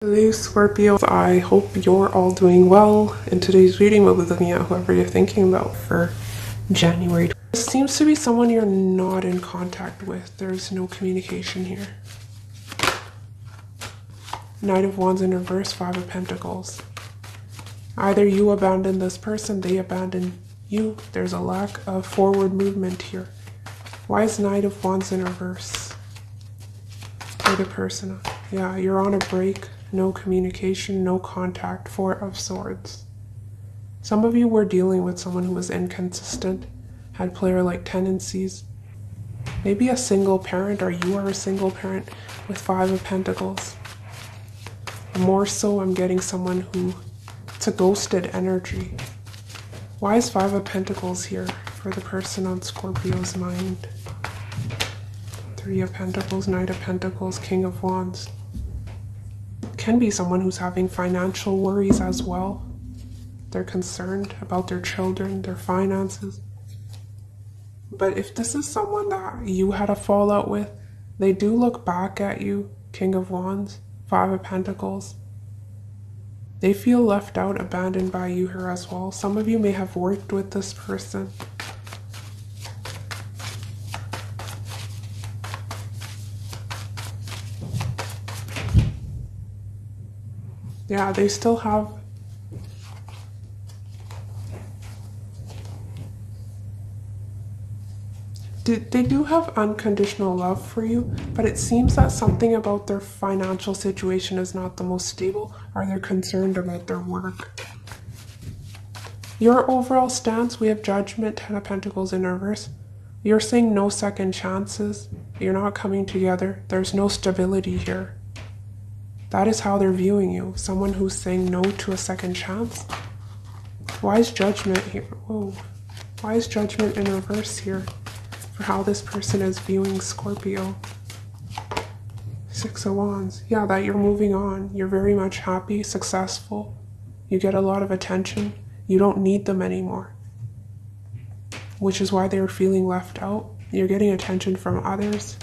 Hello Scorpio, I hope you're all doing well. In today's reading, we'll be looking at whoever you're thinking about for January. This seems to be someone you're not in contact with. There's no communication here. Knight of Wands in reverse, Five of Pentacles. Either you abandon this person, they abandon you. There's a lack of forward movement here. Why is Knight of Wands in reverse? For the person. Yeah, you're on a break. No communication, no contact. Four of Swords. Some of you were dealing with someone who was inconsistent, had player-like tendencies. Maybe a single parent, or you are a single parent with Five of Pentacles. More so, I'm getting someone who, it's a ghosted energy. Why is Five of Pentacles here for the person on Scorpio's mind? Three of Pentacles, Knight of Pentacles, King of Wands. Can be someone who's having financial worries as well. They're concerned about their children, their finances. But if this is someone that you had a fallout with, they do look back at you, King of Wands, Five of Pentacles. They feel left out, abandoned by you here as well. Some of you may have worked with this person. Yeah, they still have they do have unconditional love for you, but it seems that something about their financial situation is not the most stable, or they're concerned about their work. Your overall stance, we have Judgment, Ten of Pentacles in reverse. You're saying no second chances. You're not coming together. There's no stability here. That is how they're viewing you. Someone who's saying no to a second chance. Why is Judgment here? Whoa. Why is Judgment in reverse here for how this person is viewing Scorpio? Six of Wands. Yeah, that you're moving on. You're very much happy, successful. You get a lot of attention. You don't need them anymore. Which is why they're feeling left out. You're getting attention from others.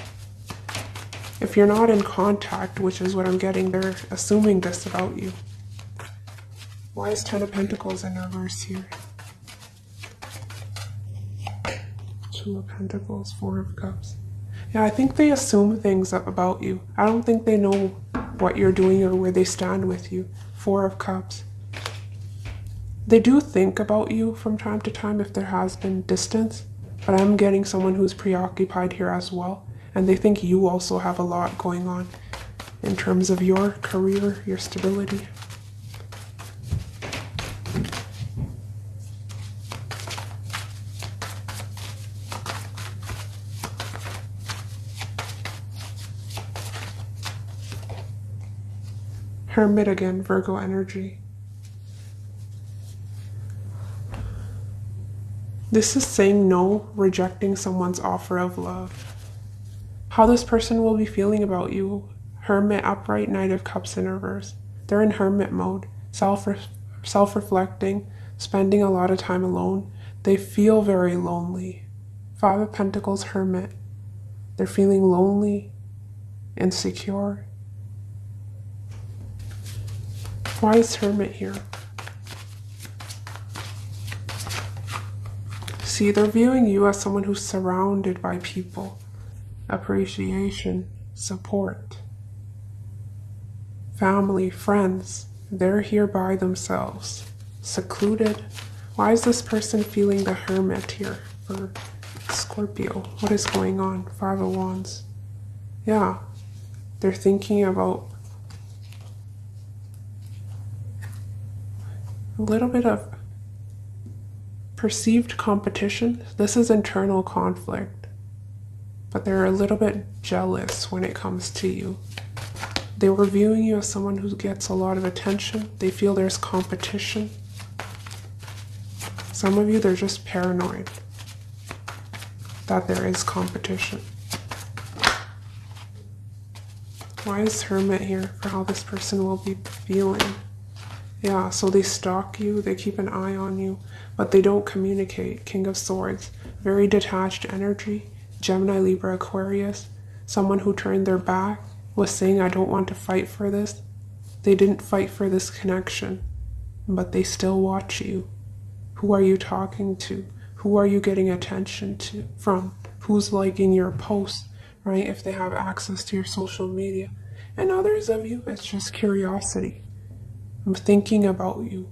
If you're not in contact, which is what I'm getting, they're assuming this about you. Why is Ten of Pentacles in reverse here? Two of Pentacles, Four of Cups. Yeah, I think they assume things about you. I don't think they know what you're doing or where they stand with you. Four of Cups. They do think about you from time to time if there has been distance, but I'm getting someone who's preoccupied here as well. And they think you also have a lot going on in terms of your career, your stability. Hermit again, Virgo energy. This is saying no, rejecting someone's offer of love. How this person will be feeling about you. Hermit upright, Knight of Cups in reverse. They're in hermit mode, self-reflecting, spending a lot of time alone. They feel very lonely. Five of Pentacles, Hermit. They're feeling lonely, insecure. Why is Hermit here? See, they're viewing you as someone who's surrounded by people. Appreciation, support, family, friends. They're here by themselves, secluded. Why is this person feeling the Hermit here for Scorpio? What is going on? Five of Wands. Yeah, they're thinking about a little bit of perceived competition. This is internal conflict. But they're a little bit jealous when it comes to you. They were viewing you as someone who gets a lot of attention. They feel there's competition. Some of you, they're just paranoid that there is competition. Why is Hermit here for how this person will be feeling? Yeah, so they stalk you, they keep an eye on you, but they don't communicate. King of Swords, very detached energy. Gemini, Libra, Aquarius, someone who turned their back, was saying, I don't want to fight for this. They didn't fight for this connection, but they still watch you. Who are you talking to? Who are you getting attention from? Who's liking your posts, right? If they have access to your social media. And others of you, it's just curiosity. I'm thinking about you,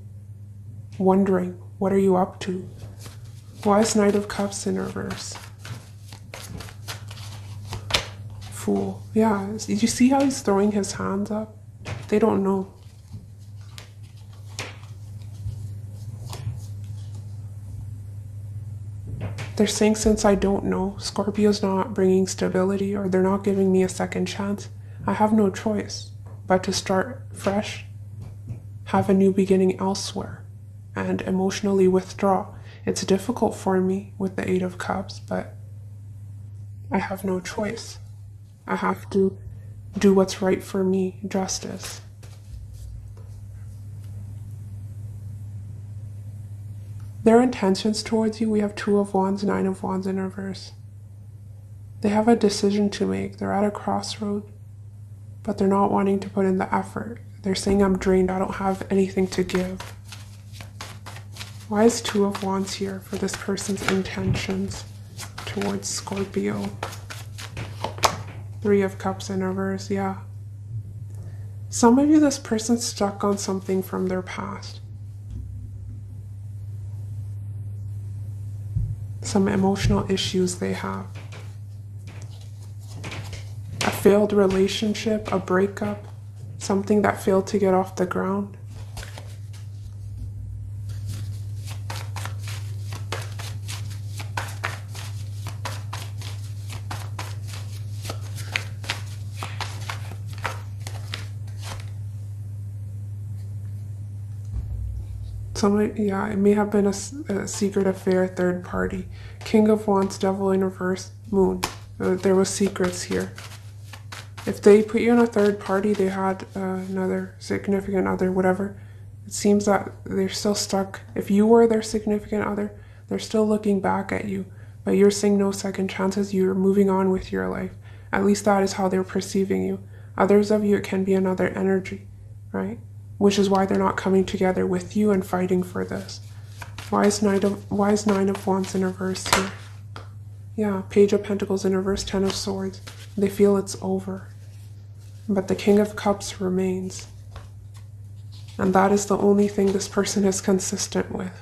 wondering, what are you up to? Why is Knight of Cups in reverse? Fool. Yeah, did you see how he's throwing his hands up? They don't know. They're saying, since I don't know, Scorpio's not bringing stability, or they're not giving me a second chance, I have no choice but to start fresh, have a new beginning elsewhere, and emotionally withdraw. It's difficult for me with the Eight of Cups, but I have no choice. I have to do what's right for me, justice. Their intentions towards you, we have Two of Wands, Nine of Wands in reverse. They have a decision to make. They're at a crossroad, but they're not wanting to put in the effort. They're saying, I'm drained. I don't have anything to give. Why is Two of Wands here for this person's intentions towards Scorpio? Three of Cups in reverse, yeah. Some of you, this person's stuck on something from their past. Some emotional issues they have. A failed relationship, a breakup, something that failed to get off the ground. Yeah, it may have been a secret affair, third party. King of Wands, Devil in reverse, Moon. There was secrets here. If they put you in a third party, they had another significant other, whatever. It seems that they're still stuck. If you were their significant other, they're still looking back at you. But you're seeing no second chances. You're moving on with your life. At least that is how they're perceiving you. Others of you, it can be another energy, right? Which is why they're not coming together with you and fighting for this. Why is Nine of Wands in reverse here? Yeah, Page of Pentacles in reverse, Ten of Swords. They feel it's over. But the King of Cups remains. And that is the only thing this person is consistent with.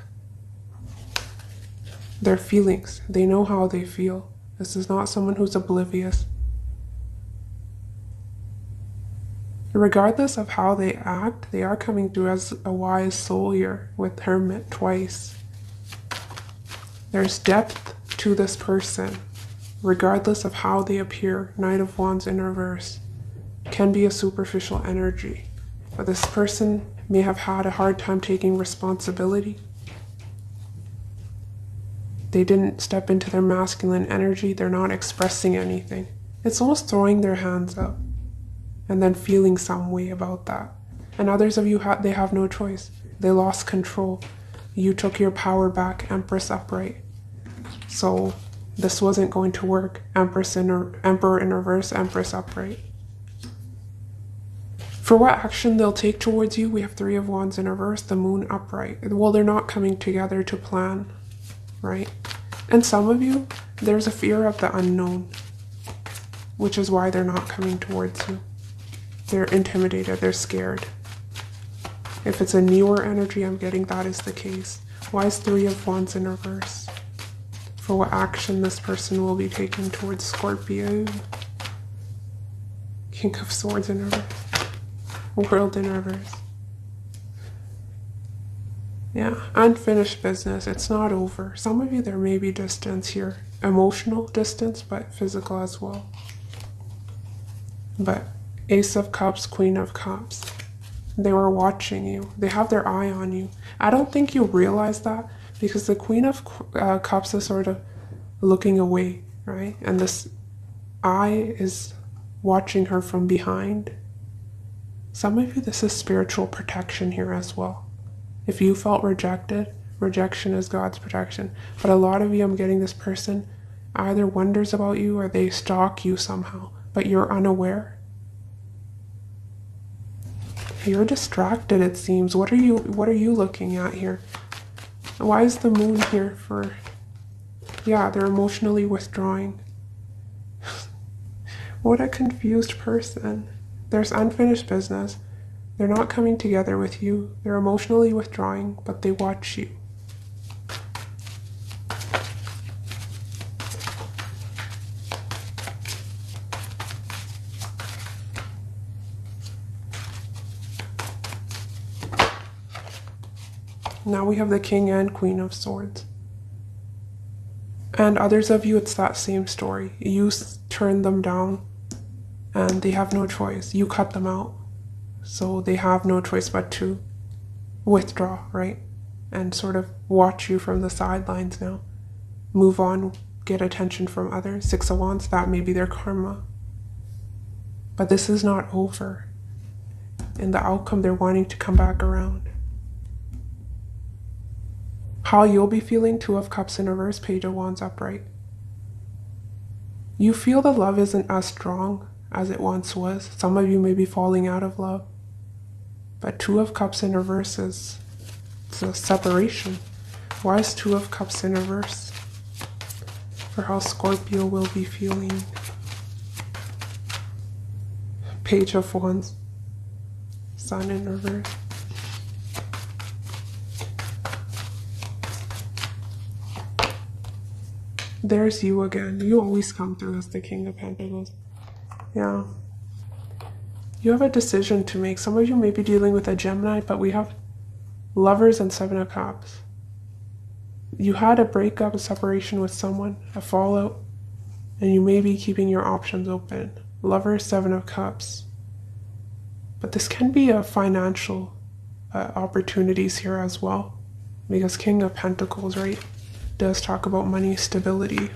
Their feelings. They know how they feel. This is not someone who's oblivious. Regardless of how they act, they are coming through as a wise soul here with Hermit twice. There's depth to this person, regardless of how they appear. Knight of Wands in reverse can be a superficial energy, but this person may have had a hard time taking responsibility. They didn't step into their masculine energy. They're not expressing anything. It's almost throwing their hands up and then feeling some way about that. And others of you, they have no choice. They lost control. You took your power back, Empress upright. So this wasn't going to work. Emperor in reverse, Empress upright. For what action they'll take towards you, we have Three of Wands in reverse, the Moon upright. Well, they're not coming together to plan, right? And some of you, there's a fear of the unknown, which is why they're not coming towards you. They're intimidated, they're scared. If it's a newer energy, I'm getting that is the case. Why is Three of Wands in reverse? For what action this person will be taking towards Scorpio. King of Swords in reverse. World in reverse. Yeah, unfinished business. It's not over. Some of you, there may be distance here. Emotional distance, but physical as well. But Ace of Cups, Queen of Cups. They were watching you. They have their eye on you. I don't think you realize that because the Queen of Cups is sort of looking away, right? And this eye is watching her from behind. Some of you, this is spiritual protection here as well. If you felt rejected, rejection is God's protection. But a lot of you, I'm getting this person either wonders about you or they stalk you somehow, but you're unaware. You're distracted, it seems. What are you looking at here? Why is the moon here for... Yeah, they're emotionally withdrawing. What a confused person. There's unfinished business. They're not coming together with you. They're emotionally withdrawing, but they watch you. Now we have the King and Queen of Swords. And others of you, it's that same story. You turn them down and they have no choice. You cut them out. So they have no choice but to withdraw, right? And sort of watch you from the sidelines now. Move on, get attention from others. Six of Wands, that may be their karma. But this is not over. In the outcome, they're wanting to come back around. How you'll be feeling, Two of Cups in reverse, Page of Wands upright. You feel the love isn't as strong as it once was. Some of you may be falling out of love. But Two of Cups in reverse it's a separation. Why is Two of Cups in reverse? For how Scorpio will be feeling. Page of Wands. Sun in reverse. There's you again. You always come through as the King of Pentacles. Yeah. You have a decision to make. Some of you may be dealing with a Gemini, but we have Lovers and Seven of Cups. You had a breakup, a separation with someone, a fallout, and you may be keeping your options open. Lovers, Seven of Cups. But this can be a financial opportunities here as well. Because King of Pentacles, right, does talk about money stability.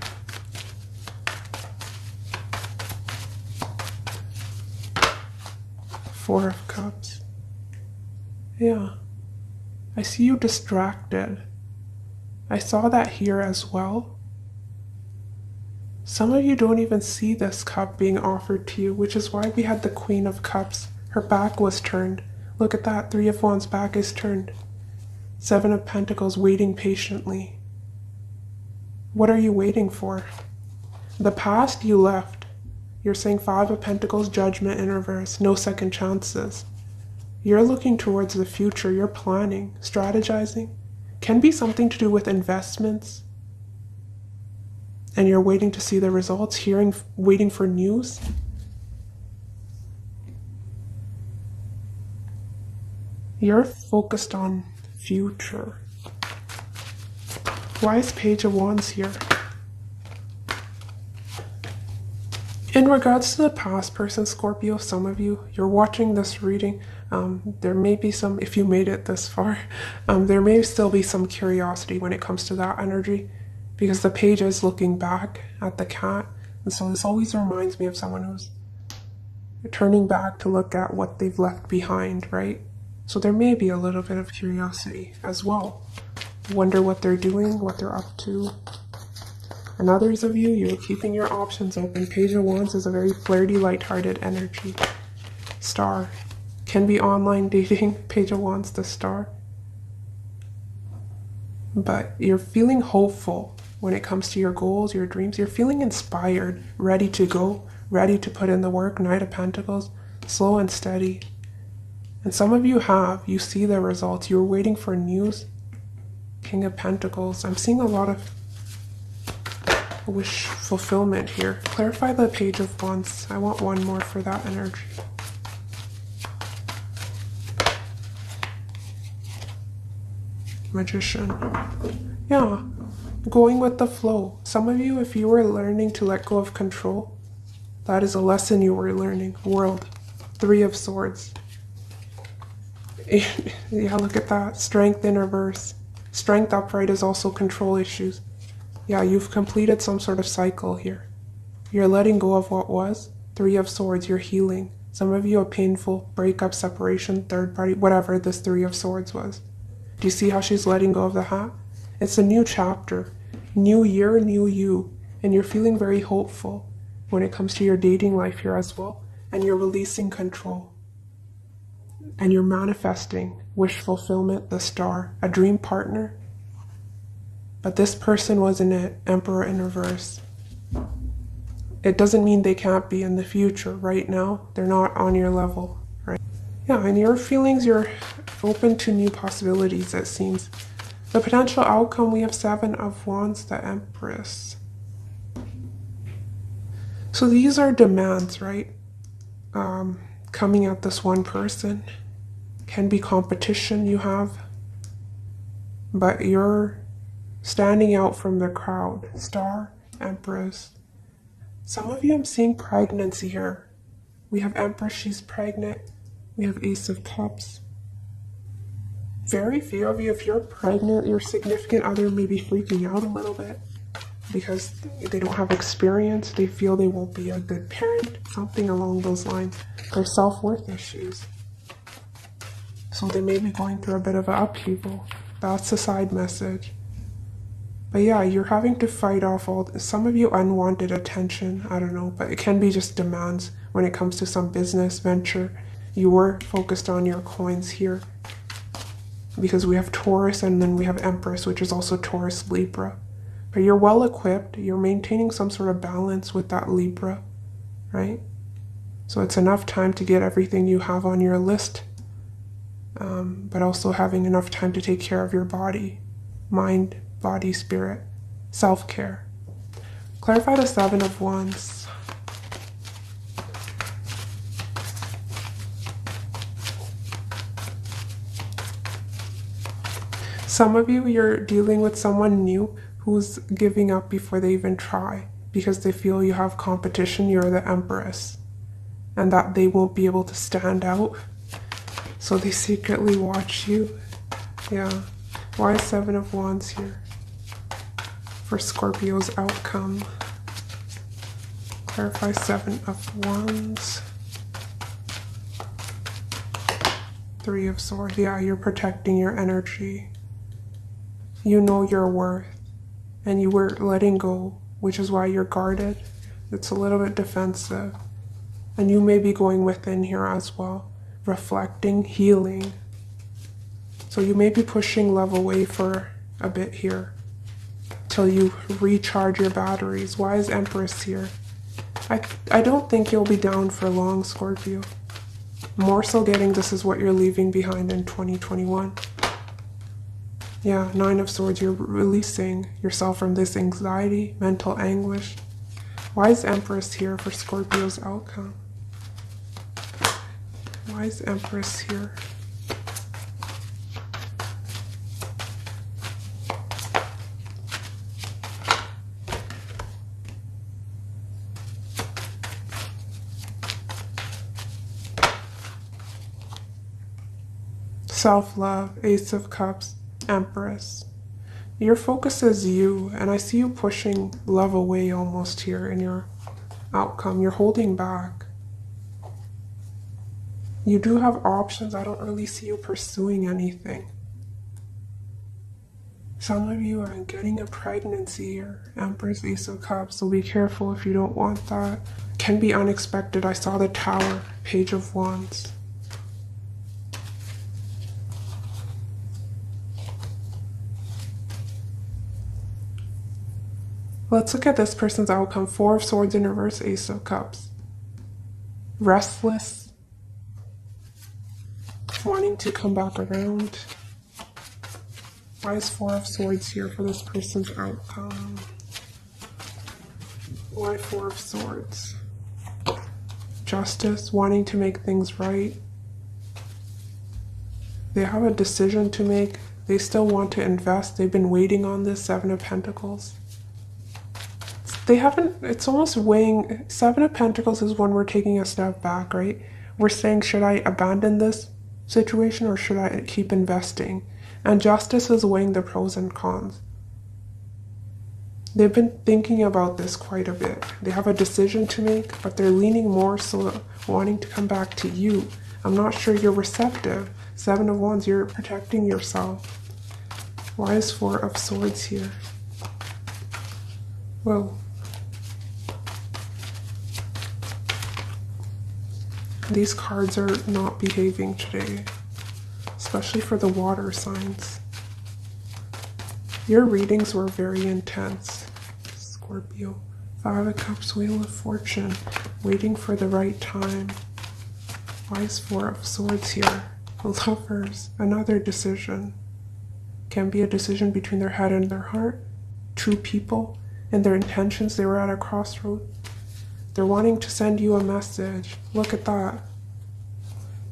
Four of Cups. Yeah. I see you distracted. I saw that here as well. Some of you don't even see this cup being offered to you, which is why we had the Queen of Cups. Her back was turned. Look at that. Three of Wands back is turned. Seven of Pentacles waiting patiently. What are you waiting for? The past you left. You're saying Five of Pentacles, Judgment in reverse, no second chances. You're looking towards the future. You're planning, strategizing. Can be something to do with investments. And you're waiting to see the results, waiting for news. You're focused on future. Why is Page of Wands here? In regards to the past person, Scorpio, some of you, you're watching this reading. There may be some, if you made it this far, there may still be some curiosity when it comes to that energy, because the page is looking back at the cat. And so this always reminds me of someone who's turning back to look at what they've left behind, right? So there may be a little bit of curiosity as well. Wonder what they're doing, what they're up to. And others of you, you're keeping your options open. Page of Wands is a very flirty, lighthearted energy. Star. Can be online dating. Page of Wands, the Star. But you're feeling hopeful when it comes to your goals, your dreams. You're feeling inspired, ready to go, ready to put in the work. Knight of Pentacles, slow and steady. And some of you you see the results. You're waiting for news. King of Pentacles. I'm seeing a lot of wish fulfillment here. Clarify the Page of Wands. I want one more for that energy. Magician. Yeah, going with the flow. Some of you, if you were learning to let go of control, that is a lesson you were learning. World. Three of Swords. Yeah, look at that. Strength in reverse. Strength upright is also control issues. Yeah, you've completed some sort of cycle here. You're letting go of what was. Three of Swords, you're healing. Some of you a painful breakup, separation, third party, whatever this Three of Swords was. Do you see how she's letting go of the hat? It's a new chapter. New year, new you. And you're feeling very hopeful when it comes to your dating life here as well. And you're releasing control. and you're manifesting wish fulfillment, the star, a dream partner. But this person was an Emperor in reverse. It doesn't mean they can't be in the future. Right now, they're not on your level, right? Yeah, in your feelings, you're open to new possibilities, it seems. The potential outcome, we have 7 of Wands, the Empress. So these are demands, right? Coming at this one person. Can be competition you have. But you're standing out from the crowd. Star, Empress. Some of you, I'm seeing pregnancy here. We have Empress, she's pregnant. We have Ace of Cups. Very few of you, if you're pregnant, your significant other may be freaking out a little bit because they don't have experience. They feel they won't be a good parent, something along those lines. Their self-worth issues. So they may be going through a bit of an upheaval. That's a side message. But yeah, you're having to fight off some of you unwanted attention. I don't know, but it can be just demands when it comes to some business venture. You were focused on your coins here because we have Taurus and then we have Empress, which is also Taurus, Libra. But you're well equipped. You're maintaining some sort of balance with that Libra, right? So it's enough time to get everything you have on your list, but also having enough time to take care of your body, mind, body, spirit, self-care. Clarify the 7 of Wands. Some of you, you're dealing with someone new who's giving up before they even try because they feel you have competition. You're the Empress and that they won't be able to stand out. So they secretly watch you. Yeah. Why is 7 of Wands here? For Scorpio's outcome. Clarify 7 of Wands. 3 of Swords. Yeah, you're protecting your energy. You know your worth. And you were letting go, which is why you're guarded. It's a little bit defensive. And you may be going within here as well. Reflecting, healing. So you may be pushing love away for a bit here. Till you recharge your batteries. Why is Empress here? I don't think you'll be down for long, Scorpio. More so getting this is what you're leaving behind in 2021. Yeah, 9 of Swords, you're releasing yourself from this anxiety, mental anguish. Why is Empress here for Scorpio's outcome? Why is Empress here? Self-love, Ace of Cups, Empress. Your focus is you, and I see you pushing love away almost here in your outcome. You're holding back. You do have options. I don't really see you pursuing anything. Some of you are getting a pregnancy here, Empress, Ace of Cups, so be careful if you don't want that. Can be unexpected. I saw the Tower, Page of Wands. Let's look at this person's outcome. 4 of Swords in reverse, Ace of Cups. Restless. Wanting to come back around. Why is 4 of Swords here for this person's outcome? Why 4 of Swords? Justice, wanting to make things right. They have a decision to make. They still want to invest. They've been waiting on this. 7 of Pentacles. They haven't, it's almost weighing. 7 of Pentacles is when we're taking a step back, right? We're saying, should I abandon this situation or should I keep investing? And Justice is weighing the pros and cons. They've been thinking about this quite a bit. They have a decision to make, but they're leaning more so wanting to come back to you. I'm not sure you're receptive. 7 of Wands, you're protecting yourself. Why is 4 of Swords here? Well, These cards are not behaving today, especially for the water signs. Your readings were very intense, Scorpio. 5 of Cups, Wheel of Fortune, waiting for the right time. Wise 4 of Swords here. Lovers, another decision. Can be a decision between their head and their heart. 2 people and their intentions, they were at a crossroad. They're wanting to send you a message. Look at that.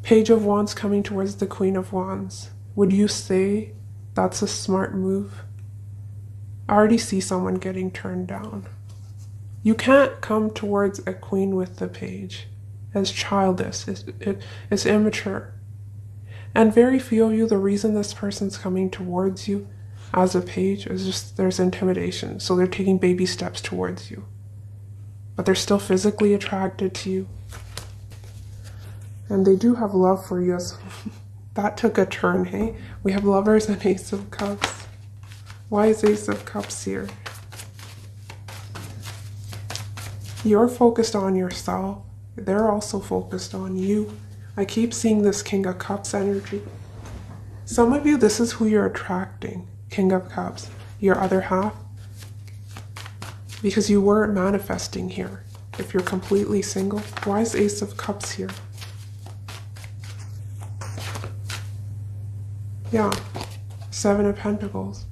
Page of Wands coming towards the Queen of Wands. Would you say that's a smart move? I already see someone getting turned down. You can't come towards a queen with the page. It's childish. It's immature. And very few of you, the reason this person's coming towards you as a page is just there's intimidation. So they're taking baby steps towards you. But they're still physically attracted to you. And they do have love for you. That took a turn, hey? We have Lovers and Ace of Cups. Why is Ace of Cups here? You're focused on yourself. They're also focused on you. I keep seeing this King of Cups energy. Some of you, this is who you're attracting. King of Cups. Your other half. Because you were manifesting here. If you're completely single. Why is Ace of Cups here? Yeah. 7 of Pentacles.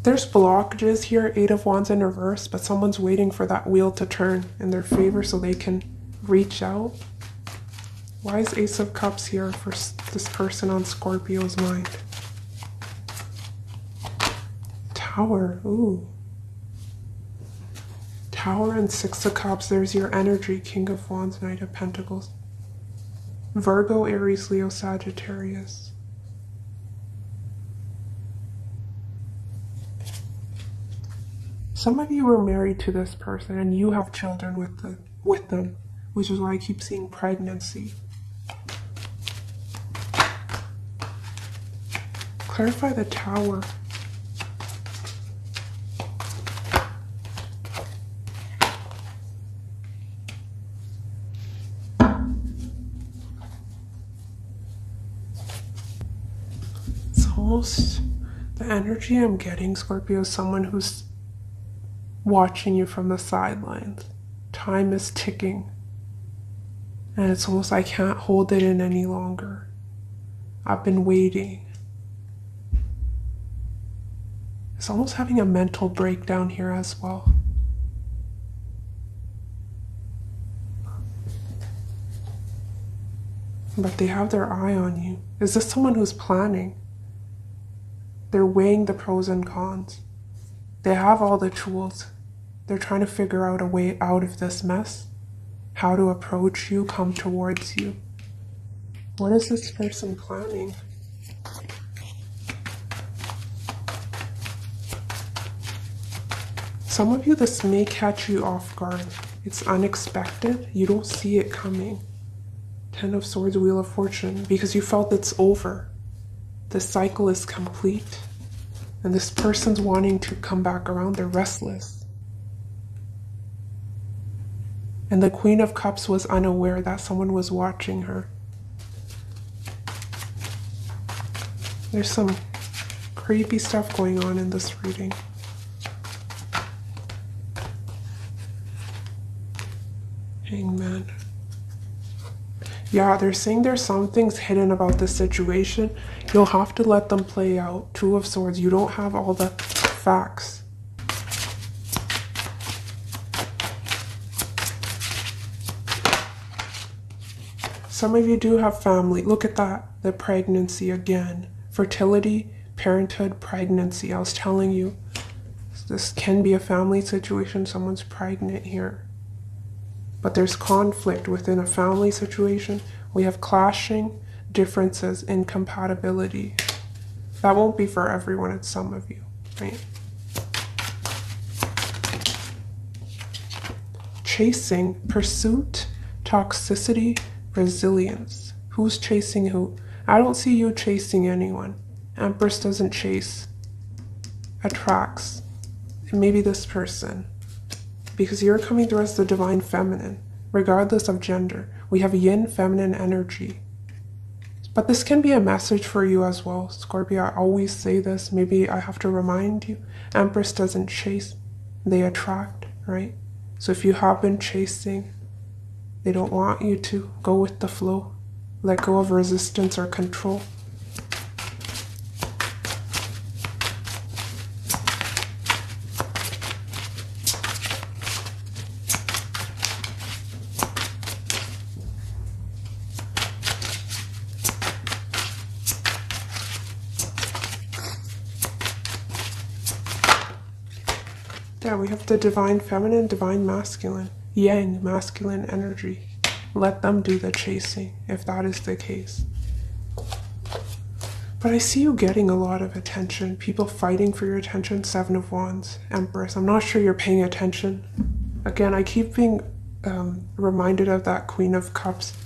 There's blockages here, 8 of Wands in reverse, but someone's waiting for that wheel to turn in their favor so they can reach out. Why is Ace of Cups here for this person on Scorpio's mind? Tower, ooh. Tower and 6 of Cups, there's your energy, King of Wands, Knight of Pentacles. Virgo, Aries, Leo, Sagittarius. Some of you are married to this person and you have children with them, which is why I keep seeing pregnancy. Clarify the Tower. It's almost the energy I'm getting, Scorpio, is someone who's watching you from the sidelines. Time is ticking. And it's almost I can't hold it in any longer. I've been waiting. It's almost having a mental breakdown here as well. But they have their eye on you. Is this someone who's planning? They're weighing the pros and cons. They have all the tools. They're trying to figure out a way out of this mess. How to approach you, come towards you. What is this person planning? Some of you, this may catch you off guard. It's unexpected. You don't see it coming. 10 of Swords, Wheel of Fortune, because you felt it's over. The cycle is complete. And this person's wanting to come back around. They're restless. And the Queen of Cups was unaware that someone was watching her. There's some creepy stuff going on in this reading. Hangman. Yeah, they're saying there's some things hidden about this situation. You'll have to let them play out. 2 of Swords. You don't have all the facts. Some of you do have family. Look at that. The pregnancy again. Fertility, parenthood, pregnancy. I was telling you, this can be a family situation. Someone's pregnant here. But there's conflict within a family situation. We have clashing differences, incompatibility. That won't be for everyone. It's some of you, right? Chasing, pursuit, toxicity, resilience. Who's chasing who? I don't see you chasing anyone. Empress doesn't chase. Attracts. maybe this person, because you're coming through as the divine feminine, regardless of gender. We have yin feminine energy. But this can be a message for you as well, Scorpio. I always say this. Maybe I have to remind you. Empress doesn't chase, they attract, right? So if you have been chasing, they don't want you to go with the flow. Let go of resistance or control. Yeah, we have the divine feminine, divine masculine, yang, masculine energy. Let them do the chasing, if that is the case. But I see you getting a lot of attention, people fighting for your attention. 7 of Wands, Empress. I'm not sure you're paying attention. Again, I keep being reminded of that Queen of Cups,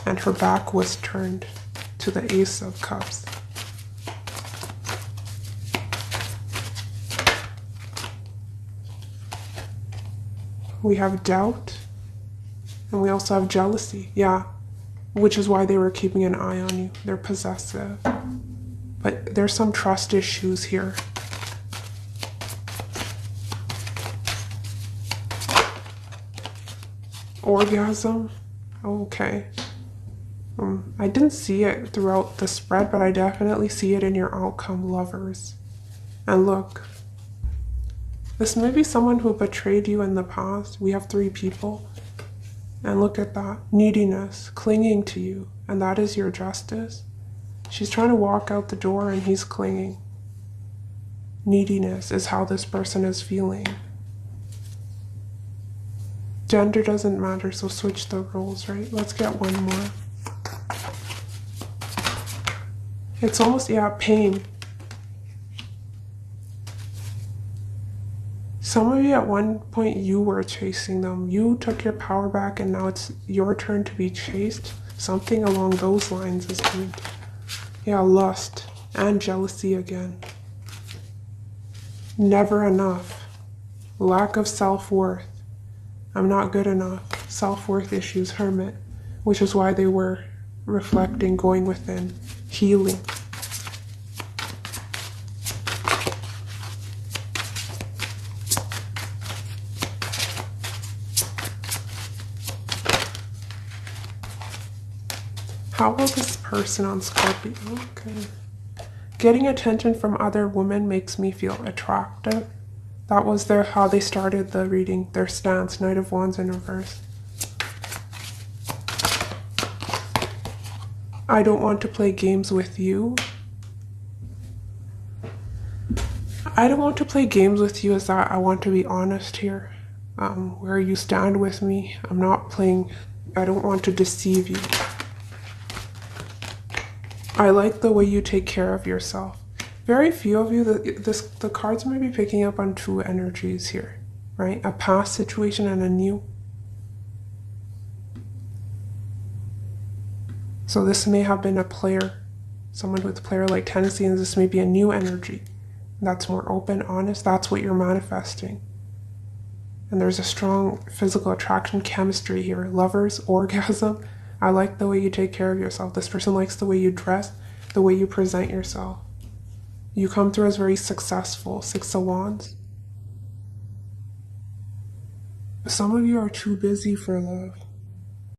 and her back was turned to the Ace of Cups. We have doubt, and we also have jealousy, yeah, which is why they were keeping an eye on you. They're possessive, but there's some trust issues here. Orgasm, okay. I didn't see it throughout the spread, but I definitely see it in your outcome, lovers. And look, this may be someone who betrayed you in the past. We have 3 people. And look at that. Neediness, clinging to you. And that is your justice. She's trying to walk out the door and he's clinging. Neediness is how this person is feeling. Gender doesn't matter, so switch the roles, right? Let's get one more. It's almost, yeah, pain. Some of you at one point, you were chasing them. You took your power back and now it's your turn to be chased. Something along those lines is coming. Yeah, lust and jealousy again. Never enough. Lack of self-worth. I'm not good enough. Self-worth issues, hermit. Which is why they were reflecting, going within, healing. How will this person on Scorpio? Okay. Getting attention from other women makes me feel attractive. That was how they started the reading, their stance. Knight of Wands in reverse. I don't want to play games with you. I don't want to play games with you, is that I want to be honest here. Where you stand with me, I'm not playing, I don't want to deceive you. I like the way you take care of yourself. Very few of you, the cards may be picking up on 2 energies here, right? A past situation and a new. So this may have been a player, someone with player-like tendency, and this may be a new energy. That's more open, honest. That's what you're manifesting. And there's a strong physical attraction, chemistry here. Lovers, orgasm. I like the way you take care of yourself. This person likes the way you dress, the way you present yourself. You come through as very successful. 6 of Wands. Some of you are too busy for love.